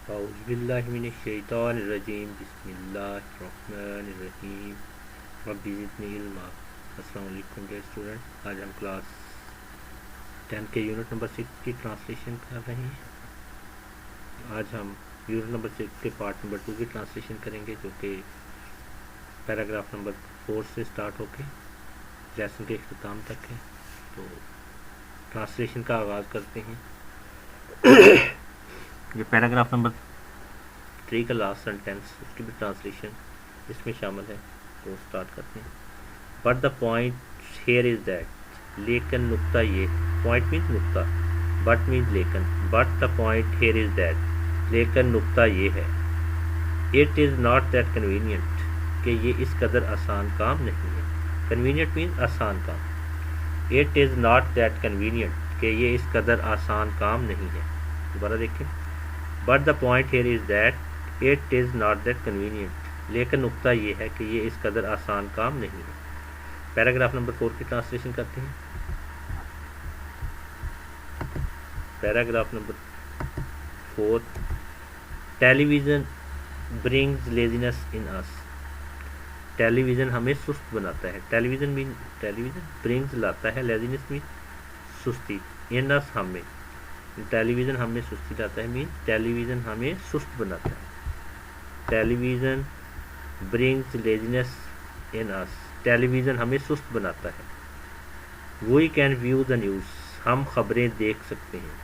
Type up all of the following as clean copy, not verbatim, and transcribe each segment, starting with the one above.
اعوذ باللہ من الشیطان الرجیم بسم اللہ الرحمن الرحیم رب زدنی علما۔ السلام علیکم ڈیئر اسٹوڈنٹ، آج ہم کلاس 10 کے یونٹ نمبر 6 کی ٹرانسلیشن کر رہے ہیں۔ آج ہم یونٹ نمبر 6 کے پارٹ نمبر 2 کی ٹرانسلیشن کریں گے، جو کہ پیراگراف نمبر 4 سے سٹارٹ ہو کے لیسن کے اختتام تک ہے۔ تو ٹرانسلیشن کا آغاز کرتے ہیں۔ یہ پیراگراف نمبر 3 کا لاسٹ سینٹینس، اس کی بھی ٹرانسلیشن اس میں شامل ہے، تو سٹارٹ کرتے ہیں۔ But the point here is that, لیکن نقطہ یہ، پوائنٹ مینس نقطہ، بٹ مینس لیکن، but the point here is that, لیکن نقطہ یہ ہے، it is not that convenient, کہ یہ اس قدر آسان کام نہیں ہے۔ کنوینئنٹ مینس آسان کام، it is not that convenient, کہ یہ اس قدر آسان کام نہیں ہے۔ دوبارہ دیکھیں، but the point here is that it is not that convenient, لیکن نقطہ یہ ہے کہ یہ اس قدر آسان کام نہیں ہے۔ پیراگراف نمبر 4 کی ٹرانسلیشن کرتے ہیں۔ Paragraph number 4، tele vision brings laziness in us, television ہمیں سست بناتا ہے۔ ٹیلی ویژن برنگز لاتا ہے، لیزینس مین سستی، ان اس ہمیں، ٹیلی ویژن ہمیں سستی لاتا ہے، مین ٹیلی ویژن ہمیں سست بناتا ہے۔ Television brings laziness in us, television ہمیں سست بناتا ہے۔ We can view the news, ہم خبریں دیکھ سکتے ہیں۔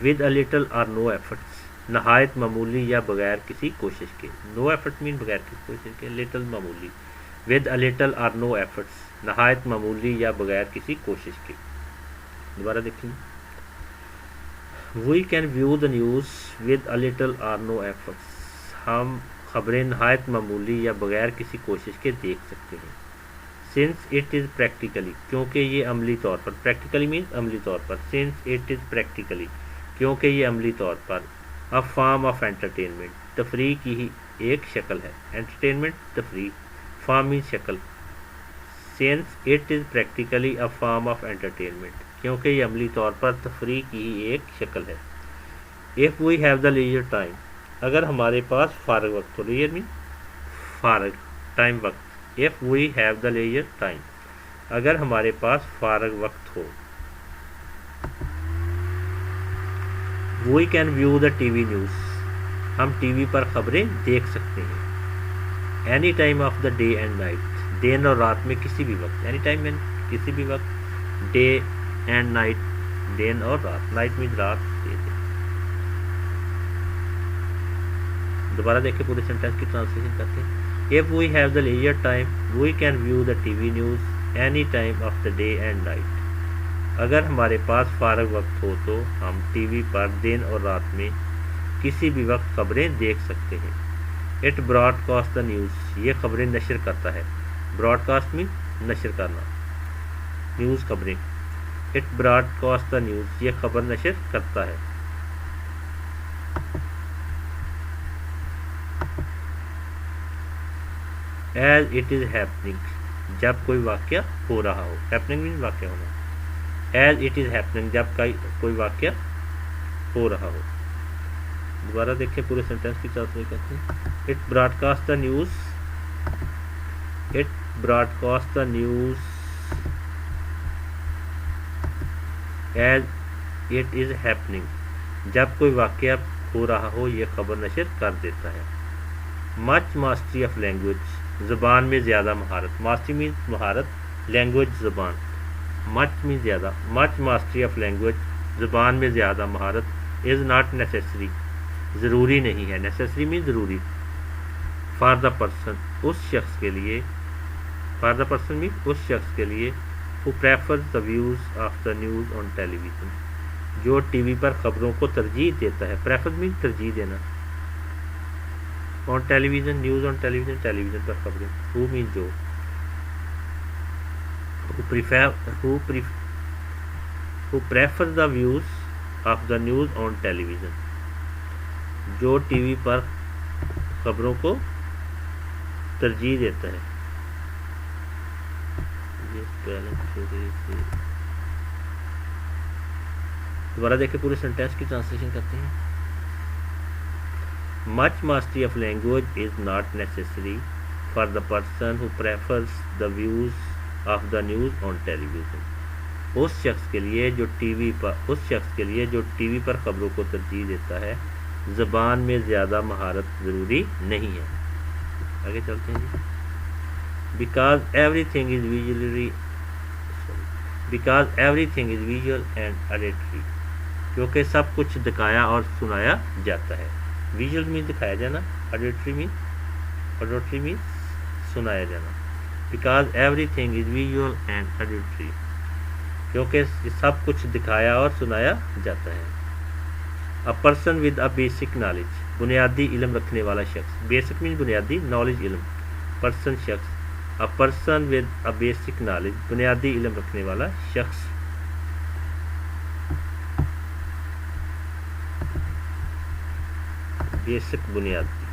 With a little or no efforts, نہایت معمولی یا بغیر کسی کوشش کے۔ نو ایفرٹ مین بغیر کسی کوشش کے، لٹل معمولی، with a little or no efforts, نہایت معمولی یا بغیر کسی کوشش کے۔ دوبارہ دیکھیں، we can view the news with a little or no efforts, ہم خبریں نہایت معمولی یا بغیر کسی کوشش کے دیکھ سکتے ہیں۔ سنس اٹ از پریکٹیکلی، کیونکہ یہ عملی طور پر، پریکٹیکلی مینس عملی طور پر، سنس اٹ از پریکٹیکلی، کیونکہ یہ عملی طور پر، اے فارم آف انٹرٹینمنٹ، تفریح کی ہی ایک شکل ہے۔ انٹرٹینمنٹ تفریح، فارم مینس شکل، since it is practically a form of entertainment, کیونکہ یہ عملی طور پر تفریح کی ہی ایک شکل ہے۔ If we have the leisure time, اگر ہمارے پاس فارغ وقت ہو، لیجر مین فارغ، ٹائم وقت، if we have the leisure time, اگر ہمارے پاس فارغ وقت ہو۔ We can view the TV news, ہم ٹی وی پر خبریں دیکھ سکتے ہیں۔ Any time of the day and night, دن اور رات میں کسی بھی وقت، اینی ٹائم مین کسی بھی وقت، ڈے اینڈ نائٹ دن اور رات، نائٹ مینس رات، ڈے دن۔ دوبارہ دیکھیں، پورے سینٹینس کی ٹرانسلیشن کرتے ہیں۔ If we have the leisure time, we can view the TV news any time of the day and night. اگر ہمارے پاس فارغ وقت ہو تو ہم ٹی وی پر دن اور رات میں کسی بھی وقت خبریں دیکھ سکتے ہیں۔ It broadcasts the news، یہ خبریں نشر کرتا ہے۔ براڈ کاسٹ میں نشر کرنا، نیوز خبریں۔ It broadcasts the news، یہ خبر نشر کرتا ہے۔ ایز اٹ از ہیپننگ، جب کوئی واقعہ ہو رہا ہو، ہیپننگ مینس واقعہ ہونا، ایز اٹ از ہیپننگ، جب کوئی واقعہ ہو رہا ہو۔ دوبارہ دیکھیں، پورے سینٹینس کی ٹرانسلیشن کرتے ہیں۔ It broadcast the news, it broadcast the news as it is happening, جب کوئی واقعہ ہو رہا ہو یہ خبر نشر کر دیتا ہے۔ مچ ماسٹری آف لینگویج، زبان میں زیادہ مہارت، ماسٹری مینس مہارت، لینگویج زبان، مچ مینس زیادہ، مچ ماسٹری آف لینگویج، زبان میں زیادہ مہارت، از ناٹ نیسیسری، ضروری نہیں ہے، نیسیسری مینس ضروری، فار دا پرسن، اس شخص کے لیے، فار دا پرسن مینس اس شخص کے لیے، who prefers the views of the news on television، جو ٹی وی پر خبروں کو ترجیح دیتا ہے۔ پریفر مینس ترجیح دینا، on television, news on television, television پر خبریں، ہو مین جو، who prefers the views of the news on television، جو ٹی وی پر خبروں کو ترجیح دیتا ہے۔ دوبارہ دیکھیں، پورے سینٹینس کی ٹرانسلیشن کرتے ہیں۔ Much mastery of language is not necessary for the person who prefers the views of the news on television. اس شخص کے لیے جو ٹی وی پر خبروں کو ترجیح دیتا ہے زبان میں زیادہ مہارت ضروری نہیں ہے. آگے چلتے ہیں جی. Because everything is visual and auditory. کیونکہ سب کچھ دکھایا اور سنایا جاتا ہے. ویژول مین دکھایا جانا, آڈیٹری مین سنایا جانا. Because everything is visual and auditory. کیونکہ سب کچھ دکھایا اور سنایا جاتا ہے. اے person with a basic knowledge. بنیادی علم رکھنے والا شخص. بیسک مین بنیادی, نالج علم. پرسن شخص. A person with a basic knowledge. بنیادی علم رکھنے والا شخص. بیسک بنیادی.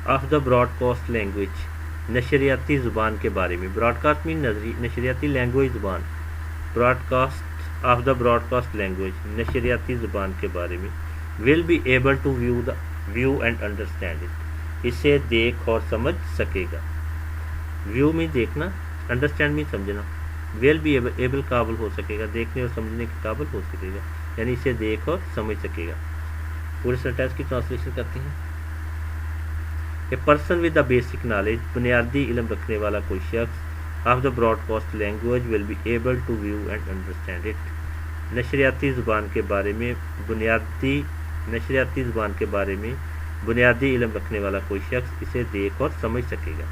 Of the broadcast language. نشریاتی زبان کے بارے میں. براڈ کاسٹ مین نشریاتی, لینگویج زبان. Broadcast of the broadcast language. نشریاتی زبان کے بارے میں. Will be able to view and understand it. اسے دیکھ اور سمجھ سکے گا. ویو میں دیکھنا, انڈرسٹینڈ میں سمجھنا. ول بی ایبل قابل ہو سکے گا, دیکھنے اور سمجھنے کے قابل ہو سکے گا, یعنی اسے دیکھ اور سمجھ سکے گا. پورے سینٹینس کی ٹرانسلیشن کرتے ہیں. A person with a basic knowledge. بنیادی علم رکھنے والا کوئی شخص. Of the broadcast language will be able to view and understand it. نشریاتی زبان کے بارے میں بنیادی علم رکھنے والا کوئی شخص اسے دیکھ اور سمجھ سکے گا.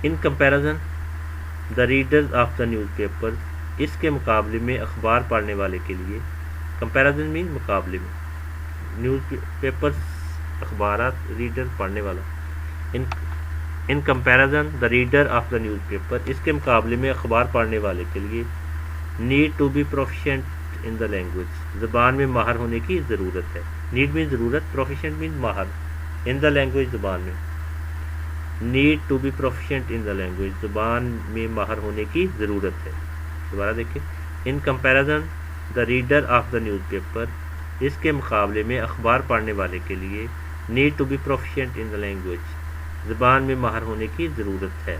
In comparison the readers of the newspaper. اس کے مقابلے میں اخبار پڑھنے والے کے لیے. کمپیریزن مین مقابلے میں. نیوز پیپرز اخبارات, ریڈر پڑھنے والا. In comparison the reader of the newspaper. اس کے مقابلے میں اخبار پڑھنے والے کے لیے need to be proficient in the language. زبان میں ماہر ہونے کی ضرورت ہے. نیڈ مین ضرورت, پروفیشینٹ مین ماہر. ان دا لینگویج زبان میں. Need to be proficient in the language. زبان میں ماہر ہونے کی ضرورت ہے. دوبارہ دیکھیں. In comparison the reader of the newspaper. اس کے مقابلے میں اخبار پڑھنے والے کے لیے need to be proficient in the language. زبان میں ماہر ہونے کی ضرورت ہے.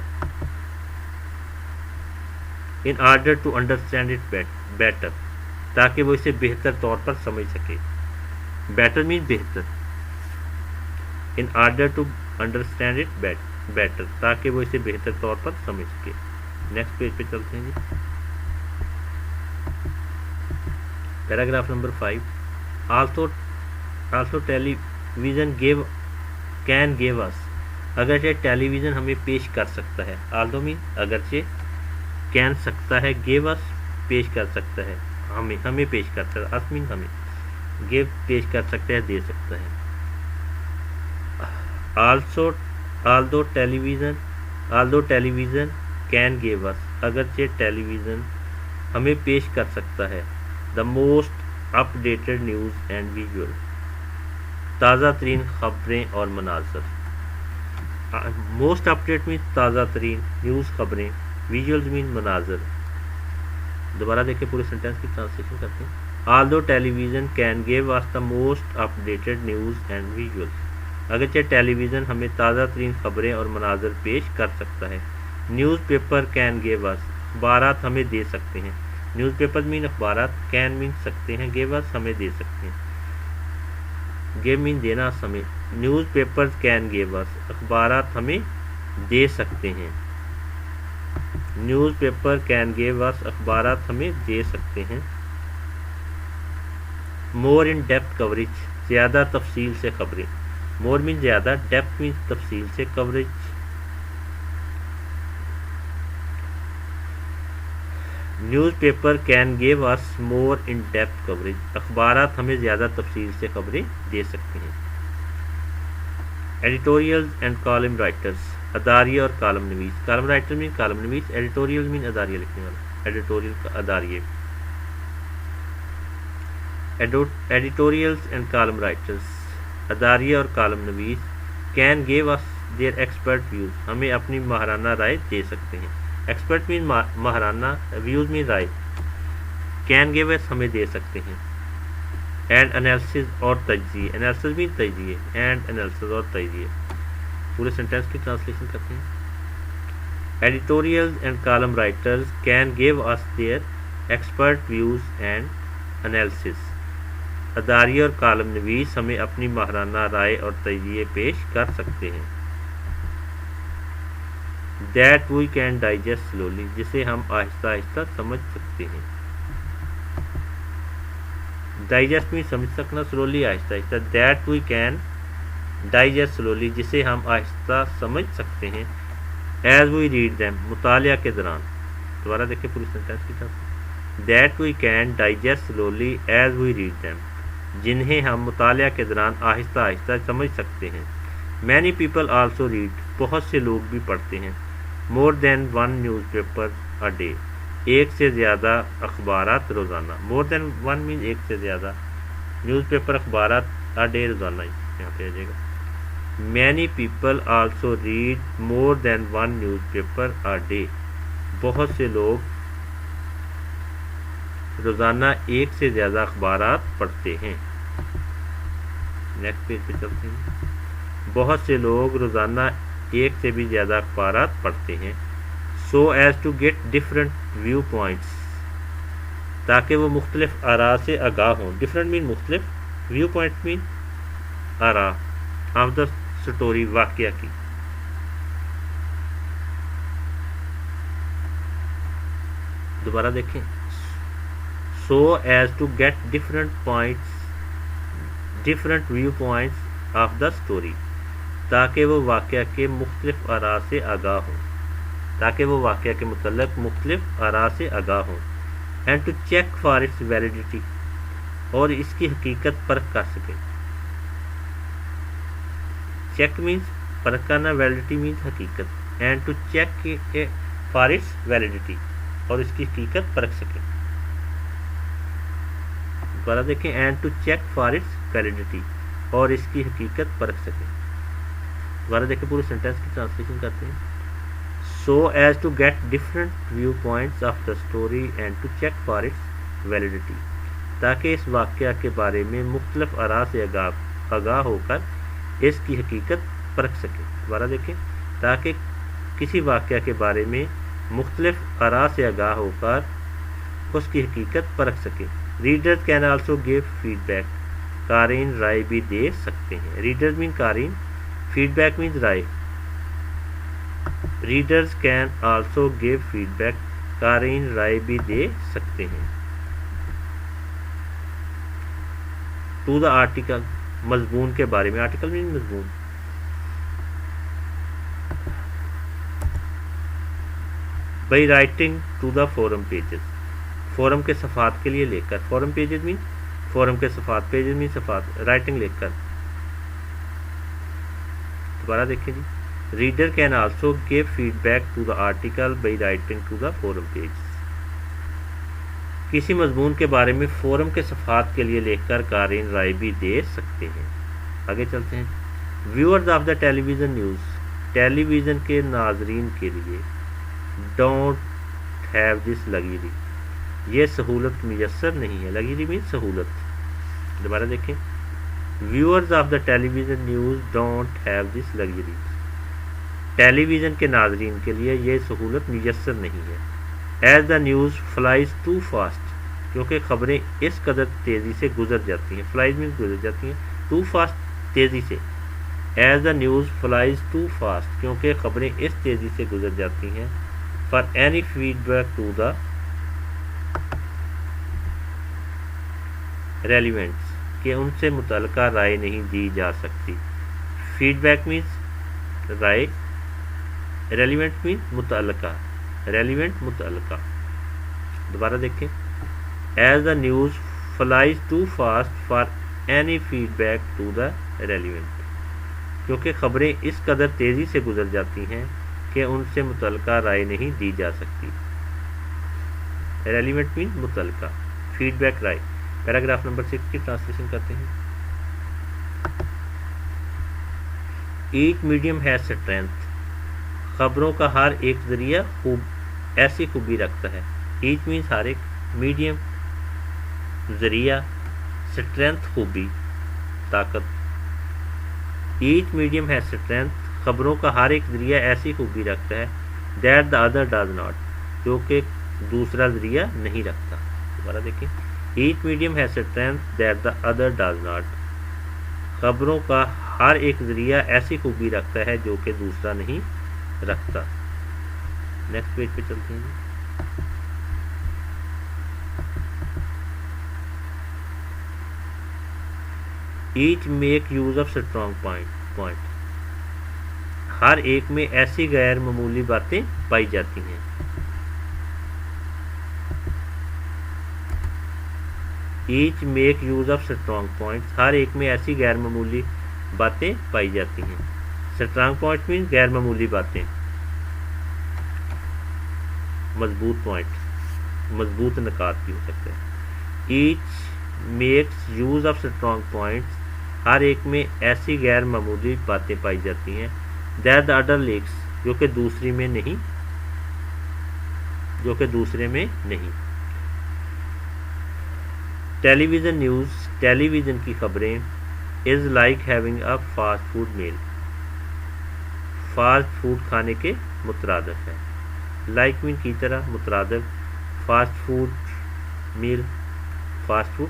In order to understand it better. تاکہ وہ اسے بہتر طور پر سمجھ سکے. بیٹر مین بہتر. In order to understand it better. تاکہ وہ اسے بہتر طور پر سمجھ سکے. نیکسٹ پیج پہ چلتے ہیں جی. Paragraph number 5. Also television can give us. اگرچہ ٹیلی ویژن ہمیں پیش کر سکتا ہے. although mean اگرچہ, can سکتا ہے, give us پیش کر سکتا ہے, ہمیں پیش کرتا ہے. us mean ہمیں, give پیش کر سکتا ہے, دے سکتا ہے. although television can give us. اگرچہ ٹیلی ویژن ہمیں پیش کر سکتا ہے the most updated news and visual. تازہ ترین خبریں اور مناظر. موسٹ اپ ڈیٹ مین تازہ ترین, نیوز خبریں, ویژولز مین مناظر. دوبارہ دیکھیں پورے سینٹینس کی ٹرانسلیشن کرتے ہیں. although television can give us the most updated news and visuals. اگرچہ ٹیلی ویژن ہمیں تازہ ترین خبریں اور مناظر پیش کر سکتا ہے. News paper can give us. اخبارات ہمیں دے سکتے ہیں. نیوز پیپر مین اخبارات, کین مین سکتے ہیں, گیو اس ہمیں دے سکتے ہیں. گیو مین دینا, ہمیں. News paper can give us. اخبارات ہمیں دے سکتے ہیں. News paper can give us. اخبارات ہمیں دے سکتے ہیں. More in depth coverage. زیادہ تفصیل سے خبریں. مور مین زیادہ, ڈیپتھ مین تفصیل سے, coverage. News paper can give us more in depth coverage. اخبارات ہمیں زیادہ تفصیل سے خبریں دے سکتے ہیں. Editorials and column writers. اداریہ اور کالم نویس. کالم رائٹر مین کالم نویس, ایڈیٹوریل مین اداریہ لکھنے والا. ایڈیٹوریل کا اداریہ. Editorials and column writers. اداریہ اور کالم نویس. Can give us their expert views. ہمیں اپنی ماہرانہ رائے دے سکتے ہیں. ایکسپرٹ مین ماہرانہ, views main Rai. Can give اس ہمیں دے سکتے ہیں. اینڈ انالیسس اور تجزیے. انالیسس بھی تجزیے, اینڈ انالیسس اور تجزیے. پورے سینٹینس کی ٹرانسلیشن کرتے ہیں. Editorials and column writers can give us their expert views and analysis. اداریہ اور کالم نویس ہمیں اپنی ماہرانہ رائے اور تجزیے پیش کر سکتے ہیں. That we can digest slowly, جسے ہم آہستہ آہستہ سمجھ سکتے ہیں. ڈائجسٹ میں سمجھ سکنا, سلولی آہستہ آہستہ. That we can digest slowly, جسے ہم آہستہ سمجھ سکتے ہیں. ایز وی ریڈ دیم, مطالعہ کے دوران. دوبارہ دیکھیں پوری سینٹینس کی طرف. That we can digest slowly as we read them, جنہیں ہم مطالعہ کے دوران آہستہ آہستہ سمجھ سکتے ہیں. مینی پیپل آلسو ریڈ, بہت سے لوگ بھی پڑھتے ہیں. More than one news paper a day, ایک سے زیادہ اخبارات روزانہ. مور دین ون مین ایک سے زیادہ, نیوز پیپر اخبارات اے ڈے روزانہ, یہاں پہ آ جائے گا. Many people also read more than one news paper a day, بہت سے لوگ روزانہ ایک سے زیادہ اخبارات پڑھتے ہیں. نیکسٹ پیج پہ چلتے ہیں. بہت سے لوگ روزانہ ایک سے بھی زیادہ اخبارات پڑھتے ہیں. So as to get different view points, تاکہ وہ مختلف آراء سے آگاہ ہوں. ڈفرینٹ مین مختلف, ویو پوائنٹ مین آراء آف دا اسٹوری, واقعہ کی. دوبارہ دیکھیں. So as to get different view points of the story, تاکہ وہ واقعہ کے مختلف آراء سے آگاہ ہوں. تاکہ وہ واقعہ کے متعلق مختلف آراء سے آگاہ ہوں. And to check for its validity, اور اس کی حقیقت پرکھ کر سکیں. چیک مینس پرکھ کرنا, ویلیڈیٹی مینس حقیقت. And to check for its validity, اور اس کی حقیقت پرکھ سکیں. دوبارہ دیکھیں. And to check for its validity, اور اس کی حقیقت پرکھ سکیں. دوبارہ دیکھیں, پورے سینٹینس کی ٹرانسلیشن کرتے ہیں. So as to get different view points of the story and to check for its validity, تاکہ اس واقعہ کے بارے میں مختلف آراء سے آگاہ ہو کر اس کی حقیقت پرکھ سکیں. دوبارہ دیکھیں. تاکہ کسی واقعہ کے بارے میں مختلف آراء سے آگاہ ہو کر اس کی حقیقت پرکھ سکیں. Readers can also give feedback, قارئین رائے بھی دے سکتے ہیں. ریڈرز مین قارئین, فیڈ بیک مینز رائے. Readers can also give feedback, قارئین رائے بھی دے سکتے ہیں. ٹو دا آرٹیکل, مضمون کے بارے میں. آرٹیکل مین مضمون. By writing to the forum pages, forum کے صفحات کے لیے لکھ کر. فورم پیجز مین فورم کے صفحات, پیجز مین صفحات, رائٹنگ لکھ کر. دوبارہ دیکھیں جی. Reader can also give feedback to the article by writing to the forum page. کسی مضمون کے بارے میں فورم کے صفحات کے لیے لکھ کر قارئین رائے بھی دے سکتے ہیں. آگے چلتے ہیں. Viewers of the television news, television کے ناظرین کے لیے ڈونٹ ہیو دس لگژری, یہ سہولت میسر نہیں ہے. لگژری مین سہولت. دوبارہ دیکھیں. Viewers of the television news don't have this luxury, television کے ناظرین کے لیے یہ سہولت میسر نہیں ہے. As the news flies too fast, کیونکہ خبریں اس قدر تیزی سے گزر جاتی ہیں. فلائز مین گزر جاتی ہیں, ٹو فاسٹ تیزی سے. As the news flies too fast, کیونکہ خبریں اس تیزی سے گزر جاتی ہیں. For any feedback to the relevants, کہ ان سے متعلقہ رائے نہیں دی جا سکتی. فیڈ بیک مینس رائے, ریلیونٹ مینس متعلقہ, ریلیونٹ متعلقہ. دوبارہ دیکھیں. As the news flies too fast for any feedback to the relevant, کیونکہ خبریں اس قدر تیزی سے گزر جاتی ہیں کہ ان سے متعلقہ رائے نہیں دی جا سکتی. ریلیونٹ مینس متعلقہ, فیڈ بیک رائے. پیراگراف نمبر 6 کی ٹرانسلیشن کرتے ہیں. ایچ میڈیم ہیز اسٹرینتھ, خبروں کا ہر ایک ذریعہ ایسی خوبی رکھتا ہے. ایچ مینس ہر ایک, میڈیم ذریعہ, اسٹرینتھ خوبی طاقت. ایچ میڈیم ہے اسٹرینتھ خبروں کا ہر ایک ذریعہ ایسی خوبی رکھتا ہے that the other does not جو کہ دوسرا ذریعہ نہیں رکھتا. دوبارہ دیکھیں, ایچ میڈیم ہے strength that the other does not خبروں کا ہر ایک ذریعہ ایسی خوبی رکھتا ہے جو کہ دوسرا نہیں رکھتا. نیکسٹ پیج پہ چلتے ہیں. Each make use of strong point ہر ایک میں ایسی غیر معمولی باتیں پائی جاتی ہیں. Each make use of strong point ہر ایک میں ایسی غیر معمولی باتیں پائی جاتی ہیں. اسٹرانگ پوائنٹ مین غیر معمولی باتیں, مضبوط پوائنٹ, مضبوط نکات بھی ہو سکتا ہے. Each makes use of strong points ہر ایک میں ایسی غیر معمولی باتیں پائی جاتی ہیں دیٹ دا ادر لیکس جو کہ دوسرے میں نہیں. Television news television کی خبریں is like having a fast food meal fast food کھانے کے مترادف ہے. لائک مین کی طرح, مترادف fast food meal fast food.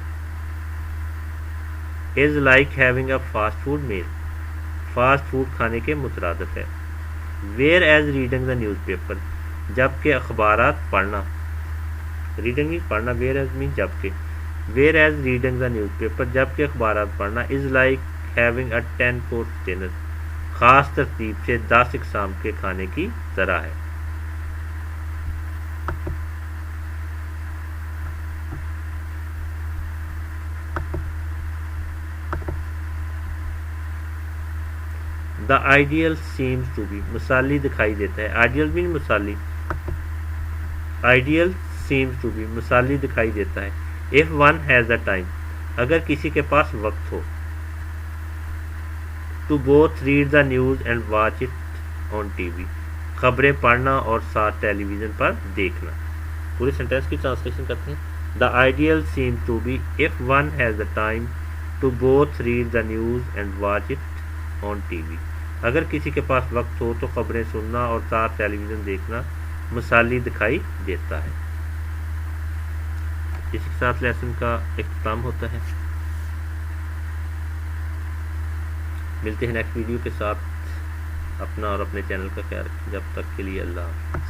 Is like having a fast food meal fast food کھانے کے مترادف ہے. Whereas reading the newspaper جبکہ اخبارات پڑھنا, ریڈنگ نہیں پڑھنا, ویئر ایز مین جبکہ, where as reading the newspaper جبکہ اخبارات پڑھنا از لائک ہیونگ اے 10 کورس ڈنر خاص ترتیب سے 10 اقسام کے کھانے کی طرح ہے. The ideal seems to be مثالی دکھائی دیتا ہے. آئیڈیل بھی مثالی, آئیڈیل سیمز ٹو بی مثالی دکھائی دیتا ہے. If one has a time اگر کسی کے پاس وقت ہو, to both read the news and watch it on T V خبریں پڑھنا اور ساتھ ٹیلی ویژن پر دیکھنا. پورے سینٹینس کی ٹرانسلیشن کرتے ہیں. The ideal seem to be if one has a time to both read the news and watch it on T V اگر کسی کے پاس وقت ہو تو خبریں سننا اور ساتھ ٹیلی ویژن دیکھنا مثالی دکھائی دیتا ہے. اس کے ساتھ لیسن کا اختتام ہوتا ہے. ملتے ہیں نیکسٹ ویڈیو کے ساتھ. اپنا اور اپنے چینل کا خیال رکھیں. جب تک کے لیے اللہ حافظ.